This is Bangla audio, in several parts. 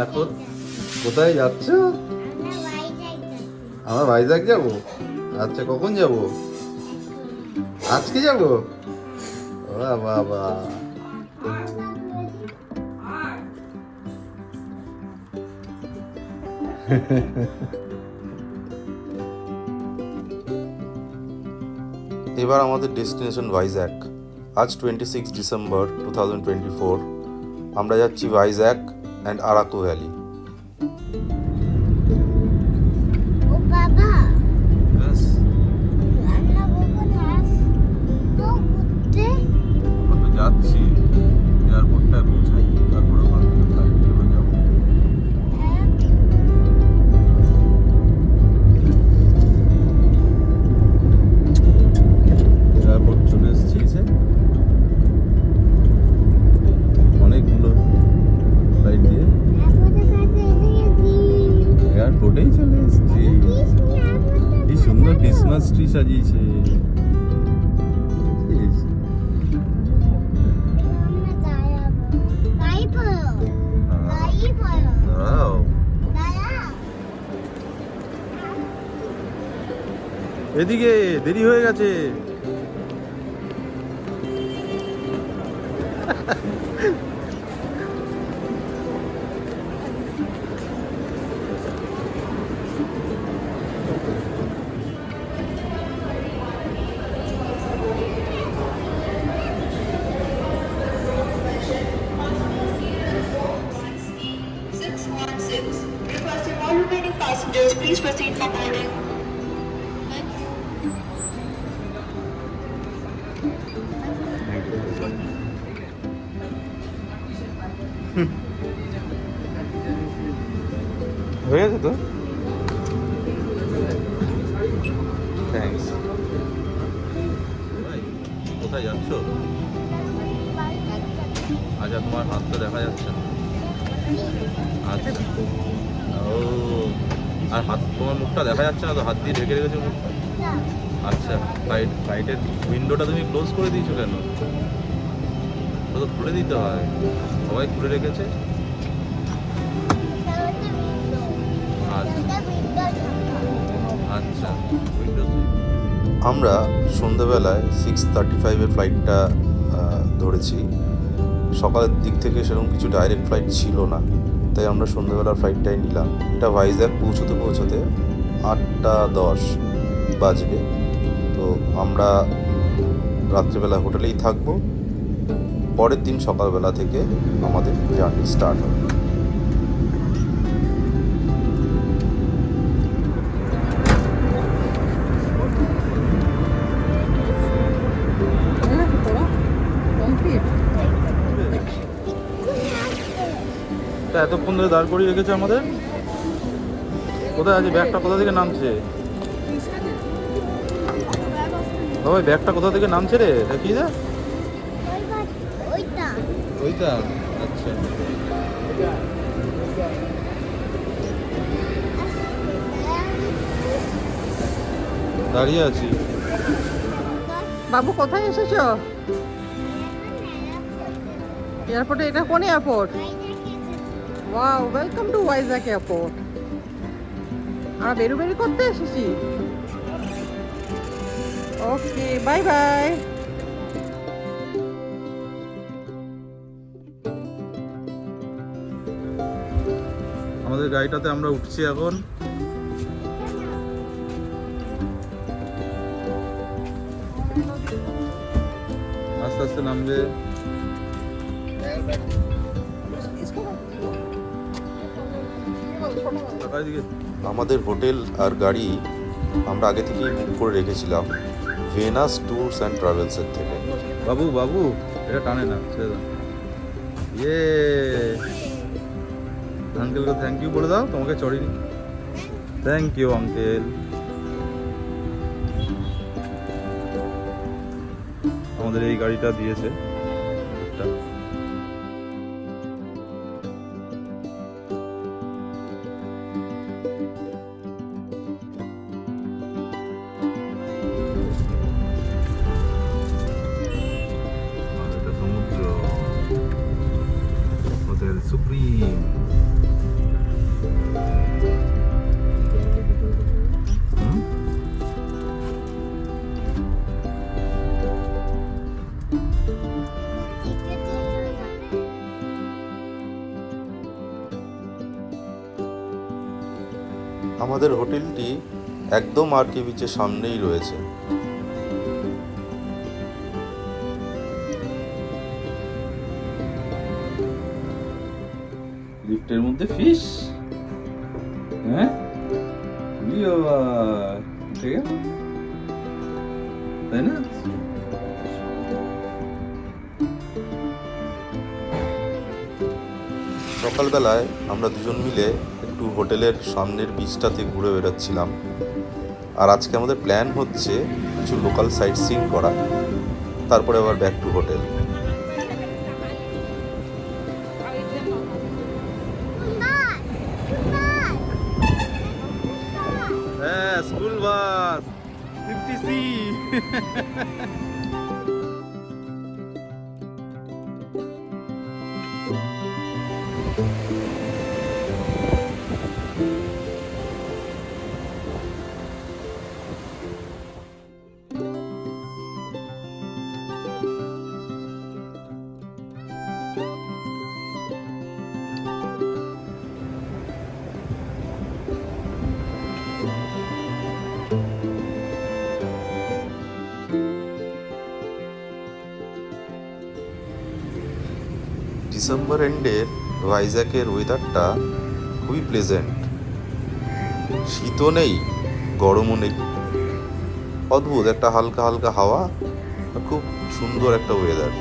এখন কোথায় যাচ্ছ? আমরা ভাইজাগ যাবো। আচ্ছা, কখন যাব? আজকে যাব? বাবা, এবার আমাদের ডেস্টিনেশন ভাইজ্যাক। আজ 26 ডিসেম্বর 2024। আমরা যাচ্ছি ভাইজ্যাক অ্যান্ড আরাকু ভ্যালি। যাচ্ছি এয়ারপোর্টটায় পৌঁছাই, তারপরে ওখান থেকে ফ্লাইট ধরে যাবো। এয়ারপোর্ট চলে এসেছি, অনেকগুলো ফ্লাইট দিয়ে এয়ারপোর্টেই চলে এসেছি। কি সুন্দর ক্রিসমাস ট্রি সাজিয়েছে। এদিকে দেরি হয়ে গেছে। Requesting all remaining passengers, please proceed for boarding. হয়ে গেছে তো, থ্যাংকস। কোথায় যাচ্ছ? আচ্ছা, তোমার হাত তো দেখা যাচ্ছে না। আচ্ছা, ও, আর হাত, তোমার মুখটা দেখা যাচ্ছে না তো, হাত দিয়ে ঢেকে রেখেছো মুখটা। আচ্ছা, ফ্লাইটের উইন্ডোটা তুমি ক্লোজ করে দিয়েছো কেন? তো খুলে দিতে হয়, সবাই খুলে রেখেছে। আচ্ছা, আমরা সন্ধ্যাবেলায় 6:35 ফ্লাইটটা ধরেছি। সকালের দিক থেকে সেরকম কিছু ডাইরেক্ট ফ্লাইট ছিল না, তাই আমরা সন্ধ্যাবেলার ফ্লাইটটাই নিলাম। এটা ভাইজ্যাক পৌঁছতে 8:10 বাজবে। তো আমরা রাত্রিবেলা হোটেলেই থাকবো। পরের দিন সকালবেলা থেকে আমাদের জার্নি স্টার্ট হবে। এতক্ষণ ধরে দাঁড় করিয়ে রেখেছে আমাদের। কোথায় আছে ব্যাগটা? কোথা থেকে নামছে? বাবা, ব্যাগটা কোথা থেকে নামছে রে? দেখি যা। ওইটা, আচ্ছা। দাঁড়িয়ে আছি। বাবু, কোথায় এসেছো? এয়ারপোর্টে? এটা কোন airport? Wow, welcome to Vizag airport. আমরা বেরু করতে এসেছি। ওকে, বাই বাই। আমাদের গাড়িটাতে আমরা উঠছি এখন। আস্তে আস্তে নামবে। আমাদের হোটেল আর গাড়ি আমরা আগে থেকেই বুক করে রেখেছিলাম ভেনাস ট্যুরস অ্যান্ড ট্রাভেলসের থেকে। বাবু বাবু, এটা টানে না, ছেড়ে দাও। ইয়ে, আঙ্কেলকে থ্যাংক ইউ বলে দাও, তোমাকে চড়িনি। Thank you uncle. আমাদের এই গাড়িটা দিয়েছে। সমুদ্র, হোটেল সুপ্রিম। আমাদের হোটেলটি একদম আরকে বিচের সামনেই রয়েছে। লিফটের মধ্যে ফিশ, হ্যাঁ ঠিক আছে, তাই না? সকালবেলায় আমরা দুজন মিলে একটু হোটেলের সামনের বিচটাতে ঘুরে বেড়াচ্ছিলাম। আর আজকে আমাদের প্ল্যান হচ্ছে কিছু লোকাল সাইট সিইং করা, তারপরে আবার ব্যাক টু হোটেল। হ্যাঁ, স্কুল বাস 50C। ডিসেম্বর এন্ডের ভাইজ্যাকের ওয়েদারটা খুবই প্লেজেন্ট, শীতও নেই গরমও নেই, অদ্ভুত একটা হালকা হালকা হাওয়া, আর খুব সুন্দর একটা ওয়েদার।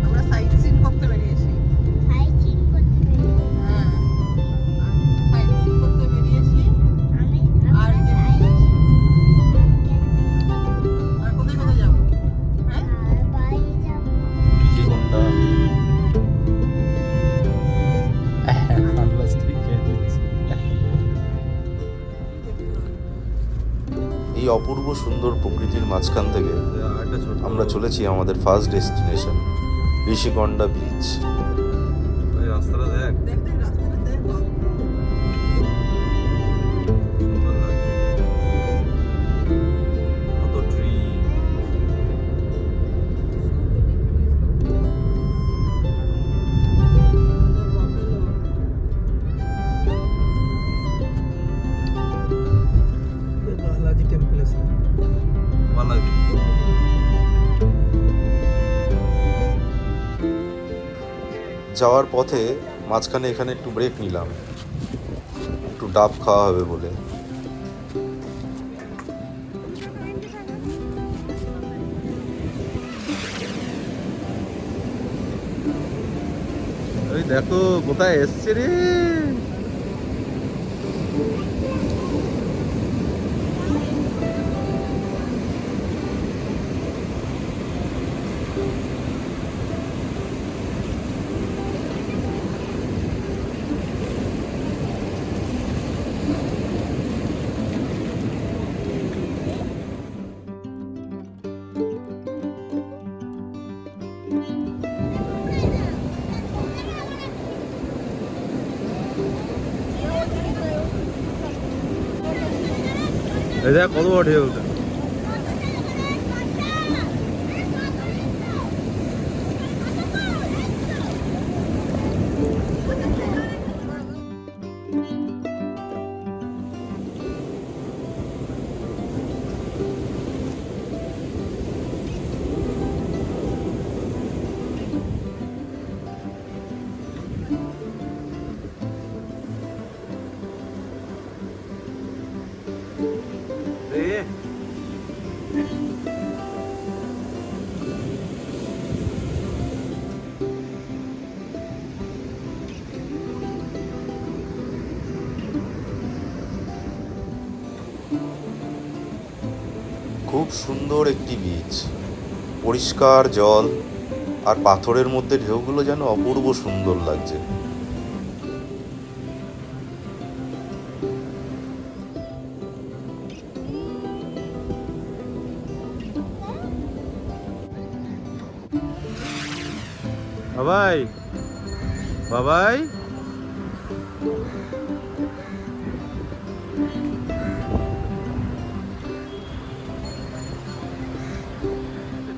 আমরা সাইট সিন করতে বেরিয়েছি। এই অপূর্ব সুন্দর প্রকৃতির মাঝখান থেকে আমরা চলেছি আমাদের ফার্স্ট ডেস্টিনেশন ঋষিকন্ডা বিচ। রাস্তাটা দেখ, কত ট্রি। बालाजी टेम्पल है বালাজি। যাওয়ার পথে মাঝখানে এখানে একটু ব্রেক নিলাম, একটু ডাব খাওয়া হবে বলে। ওই দেখো কোথায় এসছে রে। এই দেখ কত বড় ঢেউ। খুব সুন্দর একটি বিচ, পরিষ্কার জল আর পাথরের মধ্যে ঢেউগুলো যেন অপূর্ব সুন্দর লাগছে। বাবাই বাবাই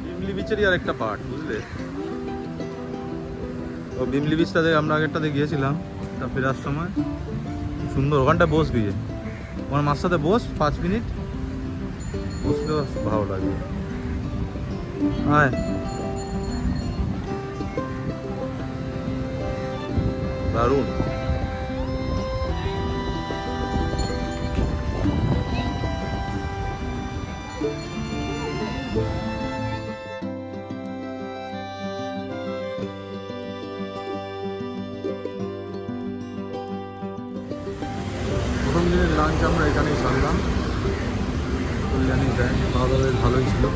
বিমলি বিচেরই আর একটা পার্ট, বুঝলে? ও বিমলি বিচটাতে আমরা আগেরটাতে গিয়েছিলাম, তা ফেরার সময় সুন্দর। ওখানটা বস গিয়ে আমার মার সাথে বস 5 মিনিট, বসলেও ভালো লাগবে। আয়, দারুণ। প্রথম দিনের লাঞ্চ আমরা এখানেই সারলাম, কল্যাণী দেয়, খাওয়া দাওয়া বেশ ভালোই ছিল।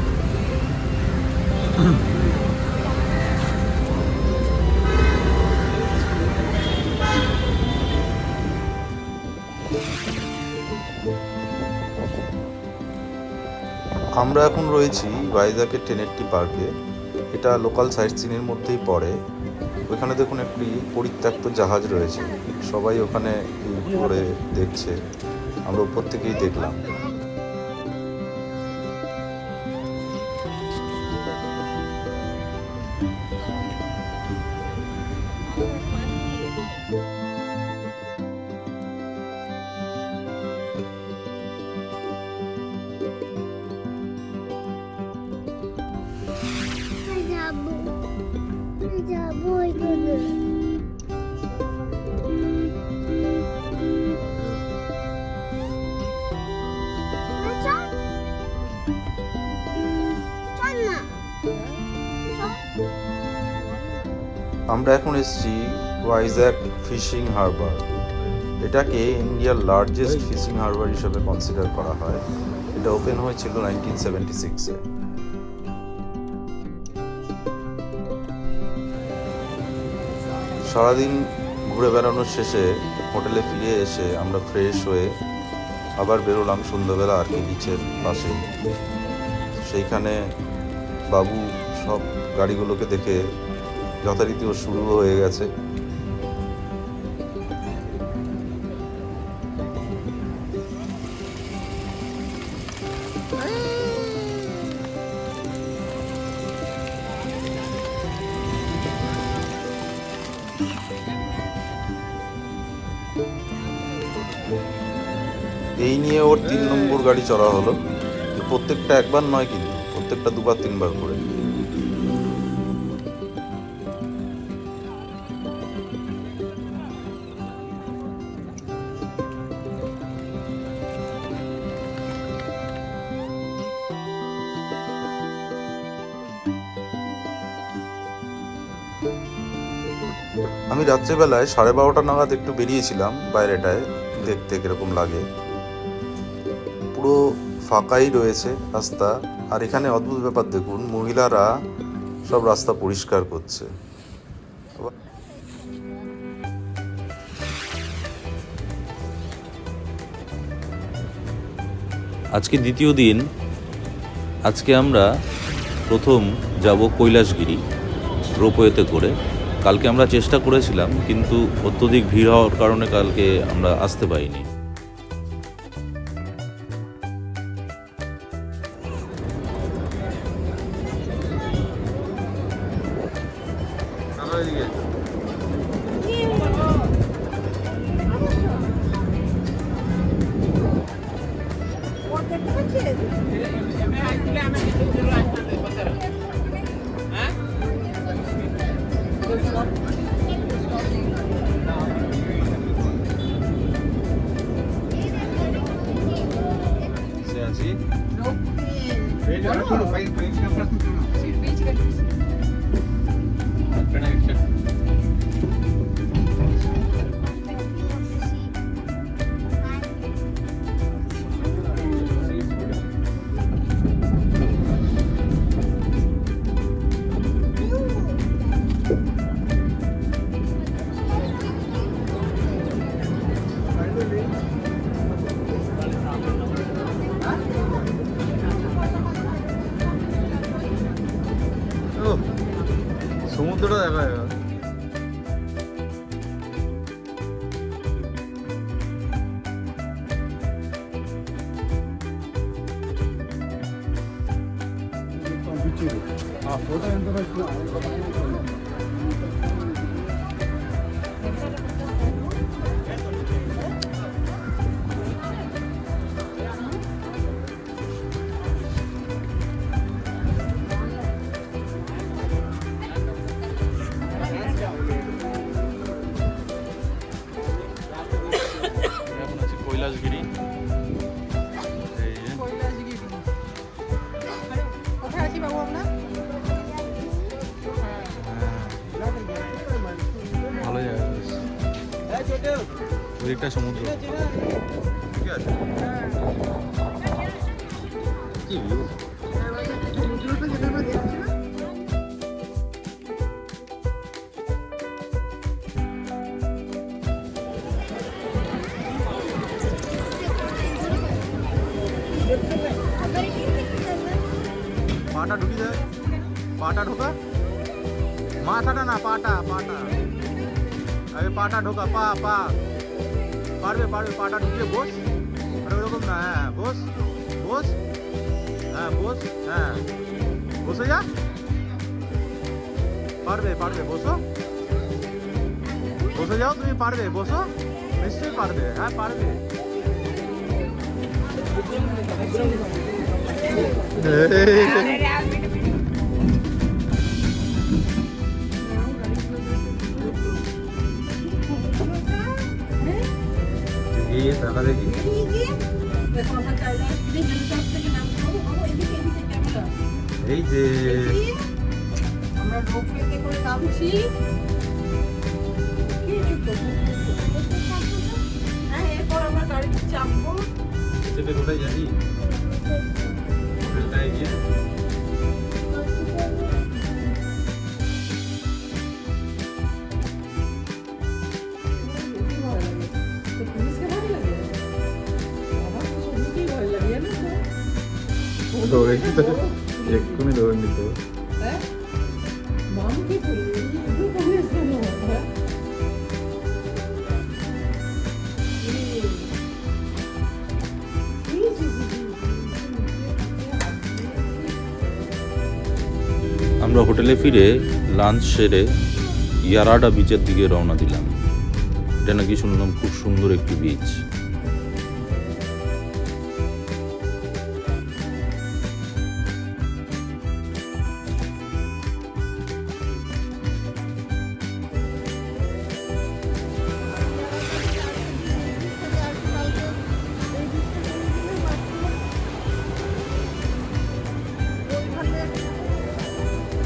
আমরা এখন রয়েছি ভাইজ্যাকের টেনেট্টি পার্কে। এটা লোকাল সাইট সিনের মধ্যেই পড়ে। ওখানে দেখুন একটি পরিত্যক্ত জাহাজ রয়েছে, সবাই ওখানে ঘুরে দেখছে, আমরা উপর থেকেই দেখলাম। যাবো এখানে। আমরা এখন এসেছি ভাইজ্যাক ফিশিং হারবার। এটাকে ইন্ডিয়ার লার্জেস্ট ফিশিং হারবার হিসেবে কনসিডার করা হয়। এটা ওপেন হয়েছিল 1976-এ। সারাদিন ঘুরে বেড়ানোর শেষে হোটেলে ফিরে এসে আমরা ফ্রেশ হয়ে আবার বেরোলাম সন্ধ্যাবেলা আর কি বিচের পাশে। সেইখানে বাবু সব গাড়িগুলোকে দেখে যথারীতি ও শুরু হয়ে গেছে। এই নিয়ে ওর 3 নম্বর গাড়ি চড়া হলো। প্রত্যেকটা একবার নয়, কিন্তু প্রত্যেকটা 2-3 বার করে। আমি রাত্রেবেলায় 12:30 নাগাদ একটু বেরিয়েছিলাম বাইরেটায় দেখতে কিরকম লাগে। পুরো ফাঁকাই রয়েছে রাস্তা। আর এখানে অদ্ভুত ব্যাপার দেখুন, মহিলারা সব রাস্তা পরিষ্কার করছে। আজকে দ্বিতীয় দিন। আজকে আমরা প্রথম যাব কৈলাসগিরি রোপওয়েতে করে। কালকে আমরা চেষ্টা করেছিলাম, কিন্তু অত্যধিক ভিড় হওয়ার কারণে কালকে আমরা আসতে পারিনি। সমুদ্রটা দেখা যাবে। এখন আছি কৈলাসগিরি। এই যে কৈলাসগিরি। কোথায় আছি বাবু আমরা? ভালো জায়গা বেশ। ওদিকটা সমুদ্র। ঠিক আছে। কি ভিউ? সমুদ্রটা যেটা আমরা দেখছি না? পাটা ঢুকি যায়, পাটা ঢোকা, মাথাটা না, পাটা পাটা আগে পাটা ঢোকা, পা পা পারবে পারবে, পাটা ঢুকিয়ে বস। আরে ওরকম না, হ্যাঁ বস বস, হ্যাঁ বস, হ্যাঁ বসে যা, পারবে পারবে, বসো বসে যাও, তুমি পারবে, বসো, নিশ্চয়ই পারবে, হ্যাঁ পারবে। এই টাকা দেখি, এই যে আমরা রোপওয়েতে করে নামছি। হ্যাঁ, এরপর আমরা গাড়িতে চাপবো। চেপে কোথায় যাবি? হোটেলটায় গিয়ে বেশি ভয় লাগে। তো পুলিশকে ভয় লাগে? আমার তো সত্যিই ভয় লাগে, জানো তো? দৌড়ে নিতে, এক্ষুনি দৌড়ে নিতে। হ্যাঁ? মাম কি বলবে? এগুলো পুলিশ কেন? হ্যাঁ? আমরা হোটেলে ফিরে লাঞ্চ সেরে ইয়ারাডা বিচের দিকে রওনা দিলাম। এটা নাকি শুনলাম খুব সুন্দর একটি বিচ।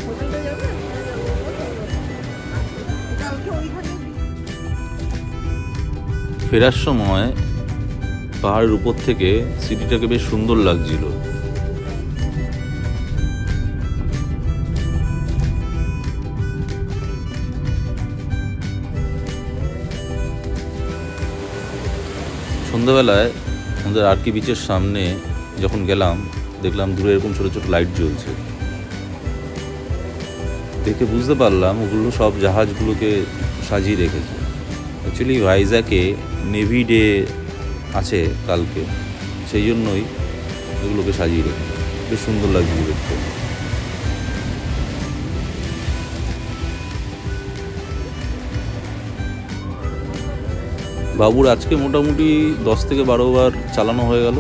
হোটেলটা যাবে? কালকে ওইখানে ফেরার সময় পাহাড়ের উপর থেকে সিটিটাকে বেশ সুন্দর লাগছিল। সন্ধ্যাবেলায় আমাদের আরকি বিচের সামনে যখন গেলাম, দেখলাম দূরে এরকম ছোট ছোট লাইট জ্বলছে। দেখে বুঝতে পারলাম ওগুলো সব জাহাজগুলোকে সাজিয়ে রেখেছে। অ্যাকচুয়ালি ভাইজ্যাকে নেভি ডে আছে কালকে, সেই জন্যই এগুলোকে সাজিয়ে রেখেছে। বেশ সুন্দর লাগছে দেখতে। বাবুর আজকে মোটামুটি 10 থেকে 12 বার চালানো হয়ে গেল।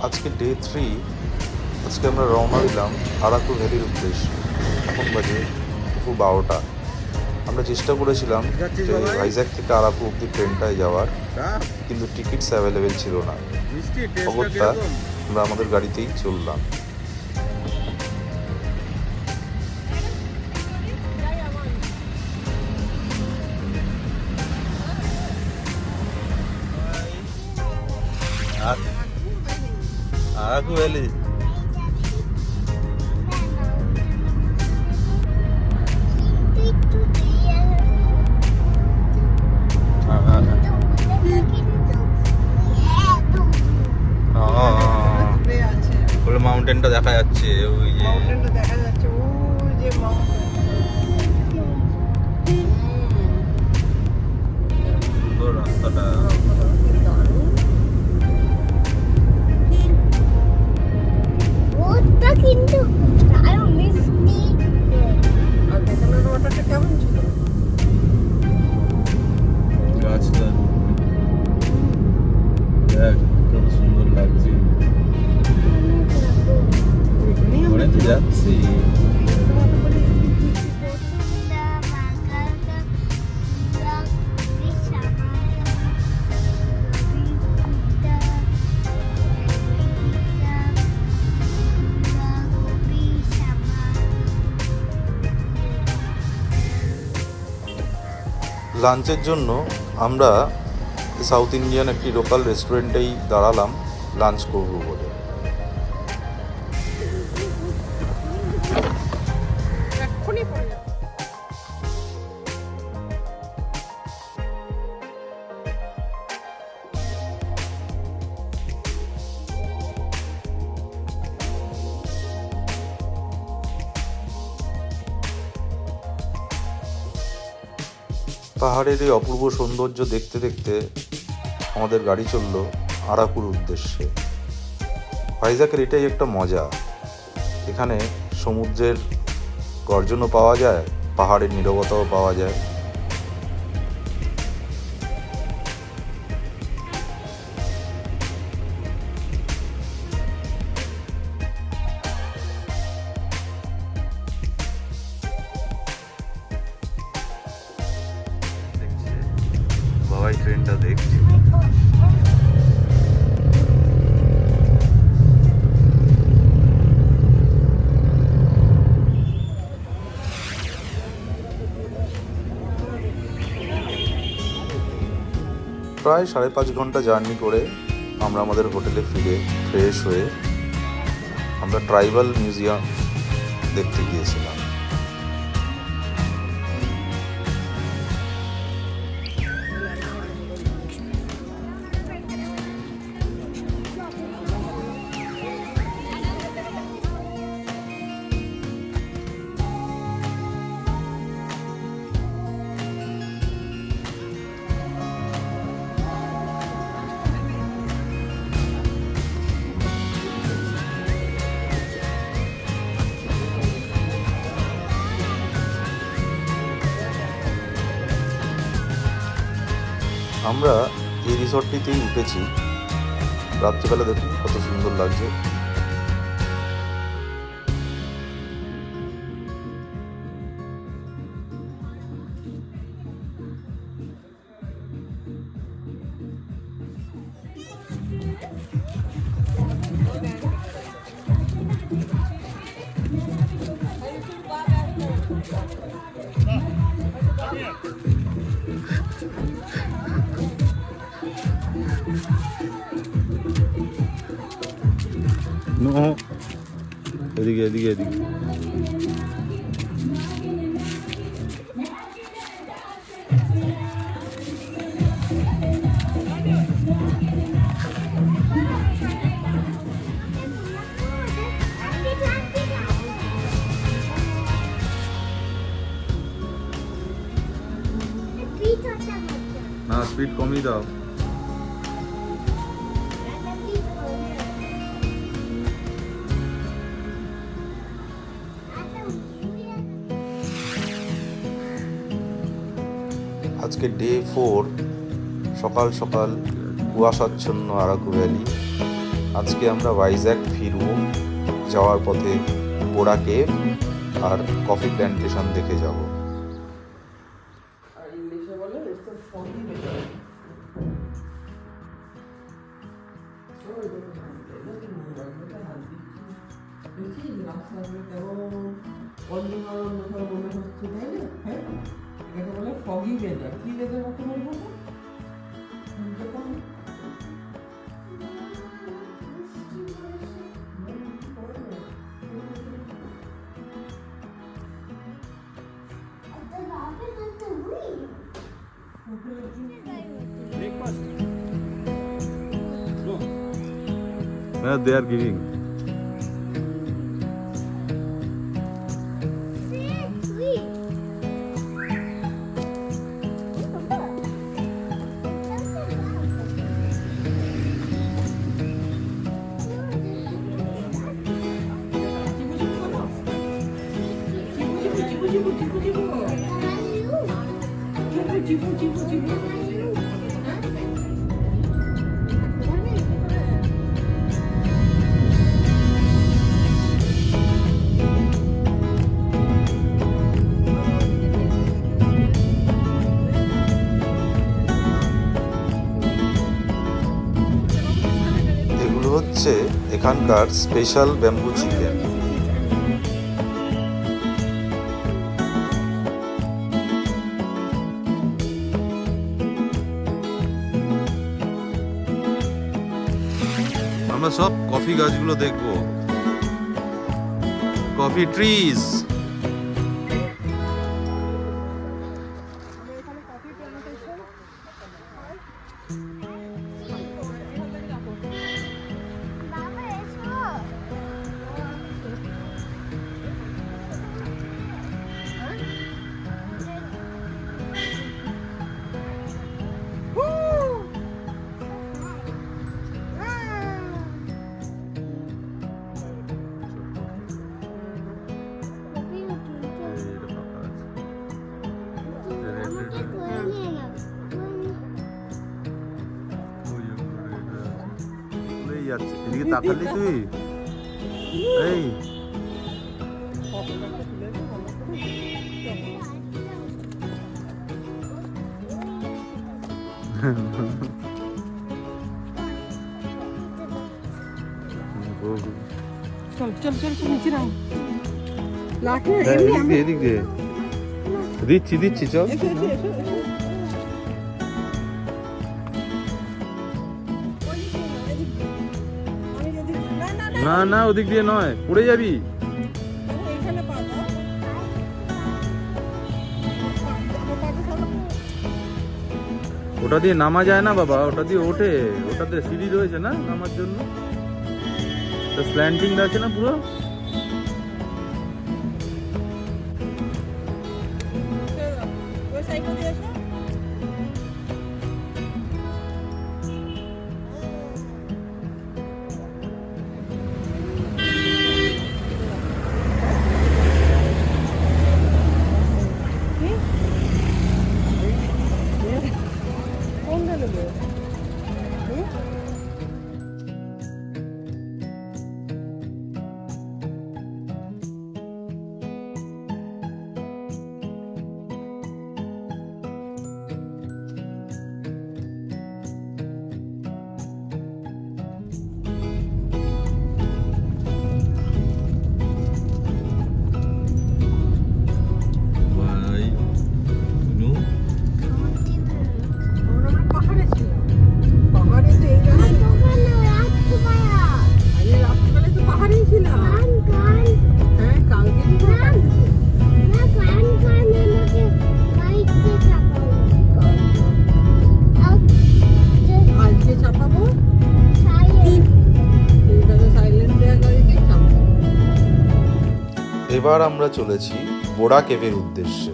আজকে ডে 3। আজকে আমরা রওনা দিলাম আরাকু ভ্যালির উদ্দেশ্যে। এখন বাজে দুপুর 12টা। আমরা চেষ্টা করেছিলাম যে ভাইজ্যাক থেকে আরাকু অব্দি ট্রেনটায় যাওয়ার, কিন্তু টিকিটস অ্যাভেলেবেল ছিল না। অগত্যা আমরা আমাদের গাড়িতেই চললাম। আরাকু ভ্যালি। দূরে আছে ওই মাউন্টেনটা দেখা যাচ্ছে, ওই যে মাউন্টেনটা দেখা যাচ্ছে, ওই যে মাউন্টেন। সুন্দর রাস্তাটা। রোদটা কিন্তু আরো মিষ্টি। আর ভেতরের ওয়াটারটা কেমন ছিল? গাছটা দেখ কত সুন্দর লাগছে। এখানেই আমরা অনেক যাচ্ছি। লাঞ্চের জন্য আমরা সাউথ ইন্ডিয়ান একটি লোকাল রেস্টুরেন্টেই দাঁড়ালাম লাঞ্চ করব বলে। এক্ষুনি পড়ে যাবে। পাহাড়ের এই অপূর্ব সৌন্দর্য দেখতে দেখতে আমাদের গাড়ি চলল আরাকুর উদ্দেশ্যে। ভাইজ্যাকের এটাই একটা মজা, এখানে সমুদ্রের গর্জনও পাওয়া যায়, পাহাড়ের নীরবতাও পাওয়া যায়। বাবাই ট্রেনটা দেখছি। প্রায় 5.5 ঘন্টা জার্নি করে আমরা আমাদের হোটেলে ফিরে ফ্রেশ হয়ে আমরা ট্রাইবাল মিউজিয়াম দেখতে গিয়েছিলাম। আমরা এই রিসর্টটিতেই উঠেছি। রাত্রিবেলা দেখুন কত সুন্দর লাগছে। এদিকে এদিকে এদিকে না, স্পিড কমই দাও। আজকে ডে 4, সকাল সকাল কুয়াশাচ্ছন্ন আরাকু ভ্যালি। আজকে আমরা ভাইজ্যাক ফিরব, যাওয়ার পথে বোরা কেভ আর কফি প্ল্যান্টেশন দেখে যাব। আর ইংলিশে বলে একটু ফগি বেটার। দেখি রাস্তাগুলো কেমন অন্ধকার মনে হচ্ছে, তাই না? হ্যাঁ, এটাকে বলে ফগি ওয়েদার। কি ওয়েদার বলতে বলবো? হ্যাঁ, দে আর গিভিং। এগুলো হচ্ছে এখানকার স্পেশাল ব্যাম্বু চিকেন। আমরা সব কফি গাছগুলো দেখবো, কফি ট্রিজ। বাবা এসো আমাকে করে নিয়ে নাও এদিকে তাকালি তুই? এই চল চল চল চল নিচে নাও। লাঠি হ্যাঁ, এমনি এদিক আমি দিয়ে, এদিক দিয়ে। দিচ্ছি চল। এসো এসো এসো এসো। আমি যদি না না না না না, ওদিক দিয়ে নয়, পড়ে যাবি। আমি এখানে পা দাও। আমার পাটা সরাবো। ওটা দিয়ে নামা যায় না বাবা, ওটা দিয়ে ওঠে, ওটাতে সিঁড়ি রয়েছে না নামার জন্য, স্ল্যান্টিং আছে না পুরো। ওই সাইডে দিয়ে এসো। কোনটা নেবে? আমরা পাহাড়ে ছিলাম। পাহাড়ে তো এই জায়গায় ওখানে রাতবেলা আরে রাত্রিবেলা তো পাহাড়েই ছিলাম। গান গান হ্যাঁ, কালকে তো গান না গান গান আমাকে বাইকে চাপাবো আজকে চাপাবো। সাইলেন্ট ঠিক আছে, সাইলেন্ট দেওয়া গাড়িতে চাপাবো। এবার আমরা চলেছি বোড়া কেভের উদ্দেশ্যে।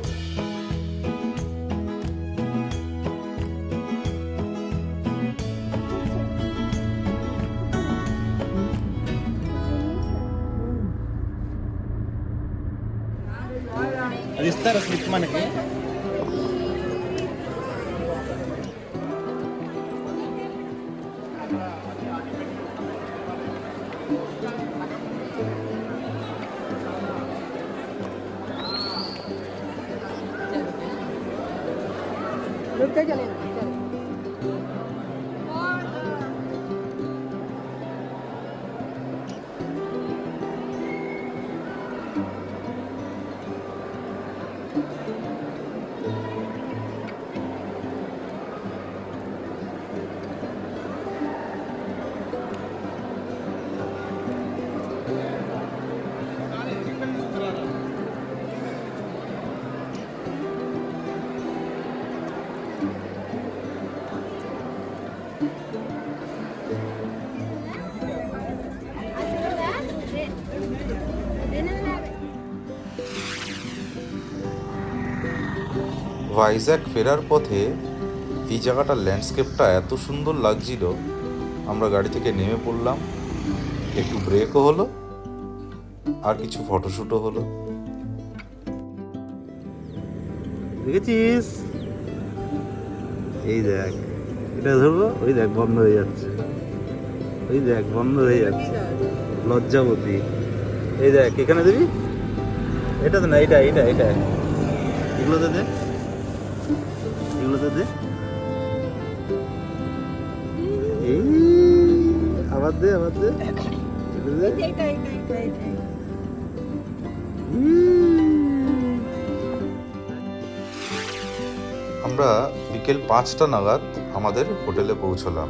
रुक के चले चलो। ভাইজ্যাক ফেরার পথে এই জায়গাটার ল্যান্ডস্কেপটা এত সুন্দর লাগছিল, আমরা গাড়ি থেকে নেমে পড়লাম, একটু ব্রেকও হলো আর কিছু ফটোশ্যুটও হলো। দেখেছিস? এই দেখ, এটা ধরবো, ওই দেখ বন্ধ হয়ে যাচ্ছে, ওই দেখ বন্ধ হয়ে যাচ্ছে, লজ্জাবতী। এই দেখ এখানে দিবি, এটা তো না, এটা এটা এটা এগুলোতে দে, এগুলোতে দে, এই আবার দে, আবার দে, এটা দে। আমরা বিকেল 5টা নাগাদ আমাদের হোটেলে পৌঁছলাম।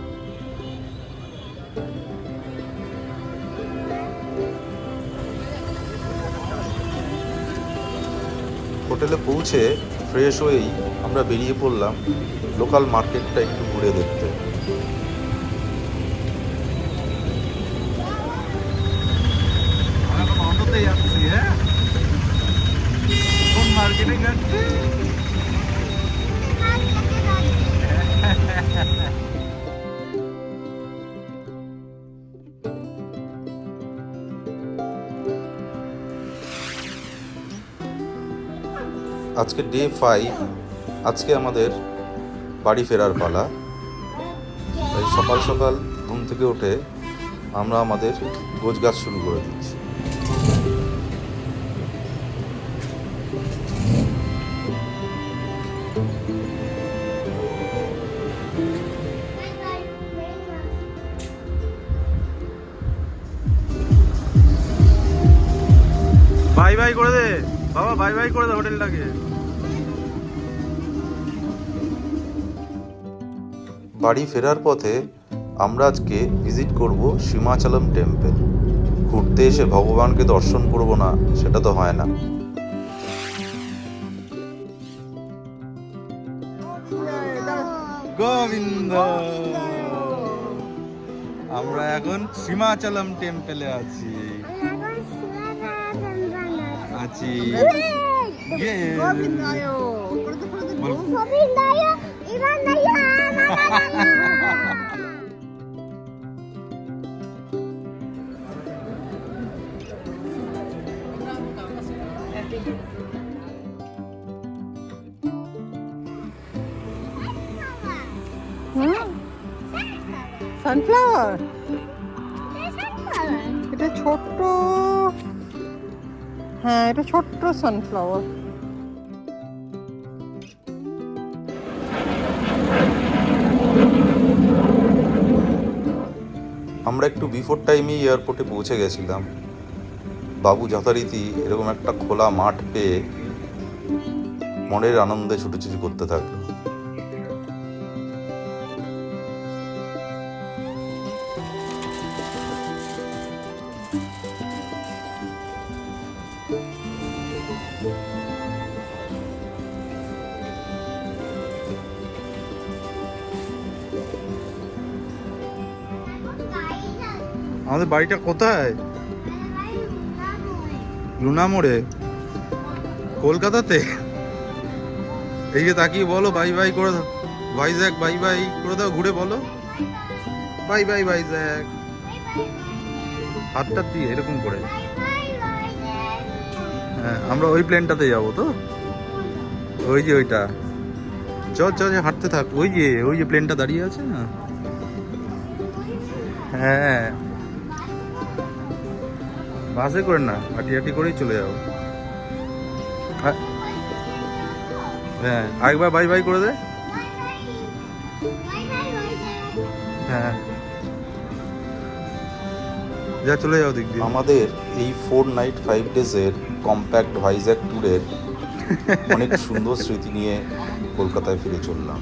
হোটেলে পৌঁছে ফ্রেশ হয়েই আমরা বেরিয়ে পড়লাম লোকাল মার্কেটটা একটু ঘুরে দেখতে। কোন মার্কেটে যাচ্ছি? আজকে ডে 5, আজকে আমাদের বাড়ি ফেরার পালা। তাই সকাল সকাল ঘুম থেকে উঠে আমরা আমাদের গোছগাছ শুরু করে দিচ্ছি। বাই বাই করে দে বাবা, বাই বাই করে দে হোটেলটাকে। বাড়ি ফেরার পথে আমরা আজকে ভিজিট করব সীমাচলম টেম্পল। ঘুরতে এসে ভগবানকে দর্শন করব না, সেটা তো হয় না। গোবিন্দ, আমরা এখন সীমাচলম টেম্পলে আছি। সানফ্লাওয়ার, এটা ছোট্ট, হ্যাঁ এটা ছোট্ট সানফ্লাওয়ার। আমরা একটু বিফোর টাইমেই এয়ারপোর্টে পৌঁছে গেছিলাম। বাবু যথারীতি এরকম একটা খোলা মাঠ পেয়ে মনের আনন্দে ছুটোছুটি করতে থাকলো। আমাদের বাড়িটা কোথায়? লুনা মোড়ে, কলকাতাতে। এই যে তাকিয়ে বলো বাই বাই করে দাও, ভাইজ্যাক বাই বাই করে দাও, ঘুরে বলো বাই বাই ভাইজ্যাক, হাতটা দিয়ে এরকম করে। হ্যাঁ আমরা ওই প্লেনটাতে যাবো তো, ওই যে ওইটা, চল চল হাঁটতে থাক, ওই যে প্লেনটা দাঁড়িয়ে আছে না। হ্যাঁ বাসে করে না, হাঁটি হাঁটি করেই চলে যাবো। হ্যাঁ আরেকবার বাই বাই করে দে। হ্যাঁ যা চলে যাও দিক দিয়ে। আমাদের এই 4 নাইট 5 ডেজের কম্প্যাক্ট ভাইজ্যাক ট্যুরের অনেক সুন্দর স্মৃতি নিয়ে কলকাতায় ফিরে চললাম।